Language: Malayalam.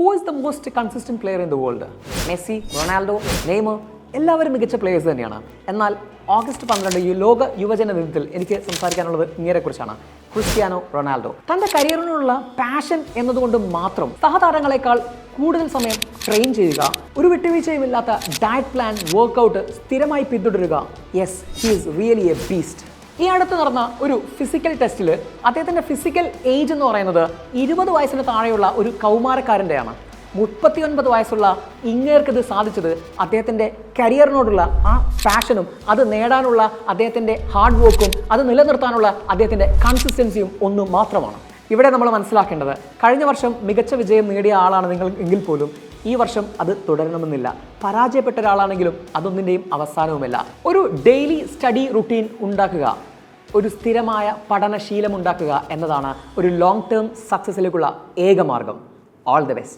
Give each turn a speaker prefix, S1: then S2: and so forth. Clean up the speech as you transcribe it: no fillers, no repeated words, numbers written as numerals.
S1: Who is the most consistent player in the world? Messi, Ronaldo, Neymar എല്ലാവരും മികച്ച പ്ലേയേഴ്സ് തന്നെയാണ്. എന്നാൽ ഓഗസ്റ്റ് 12 ഈ ലോക യുവജന ദിനത്തിൽ എനിക്ക് സംസാരിക്കാനുള്ളത് ഇങ്ങനെക്കുറിച്ചാണ്. ക്രിസ്ത്യാനോ റൊണാൾഡോ തൻ്റെ കരിയറിനുള്ള പാഷൻ എന്നതുകൊണ്ട് മാത്രം സഹതാരങ്ങളെക്കാൾ കൂടുതൽ സമയം ട്രെയിൻ ചെയ്യുക, ഒരു വിട്ടുവീഴ്ചയുമില്ലാത്ത ഡയറ്റ് പ്ലാൻ, വർക്കൗട്ട് സ്ഥിരമായി പിന്തുടരുക. Yes, he is really A beast. ഈ അടുത്ത് നടന്ന ഒരു ഫിസിക്കൽ ടെസ്റ്റിൽ അദ്ദേഹത്തിൻ്റെ ഫിസിക്കൽ ഏജ് എന്ന് പറയുന്നത് 20 വയസ്സിന് താഴെയുള്ള ഒരു കൗമാരക്കാരൻ്റെയാണ്. 39 വയസ്സുള്ള ഇങ്ങേർക്കിത് സാധിച്ചത് അദ്ദേഹത്തിൻ്റെ കരിയറിനോടുള്ള ആ പാഷനും അത് നേടാനുള്ള അദ്ദേഹത്തിൻ്റെ ഹാർഡ് വർക്കും അത് നിലനിർത്താനുള്ള അദ്ദേഹത്തിൻ്റെ കൺസിസ്റ്റൻസിയും ഒന്നും മാത്രമാണ്. ഇവിടെ നമ്മൾ മനസ്സിലാക്കേണ്ടത്, കഴിഞ്ഞ വർഷം മികച്ച വിജയം നേടിയ ആളാണ് നിങ്ങൾ എങ്കിൽ പോലും ഈ വർഷം അത് തുടരണമെന്നില്ല. പരാജയപ്പെട്ട ഒരാളാണെങ്കിലും അതൊന്നിൻ്റെയും അവസാനവുമില്ല. ഒരു ഡെയിലി സ്റ്റഡി റുട്ടീൻ ഉണ്ടാക്കുക, ഒരു സ്ഥിരമായ പഠനശീലം ഉണ്ടാക്കുക എന്നതാണ് ഒരു ലോങ് ടേം സക്സസ്സിലേക്കുള്ള ഏക മാർഗം. All the best.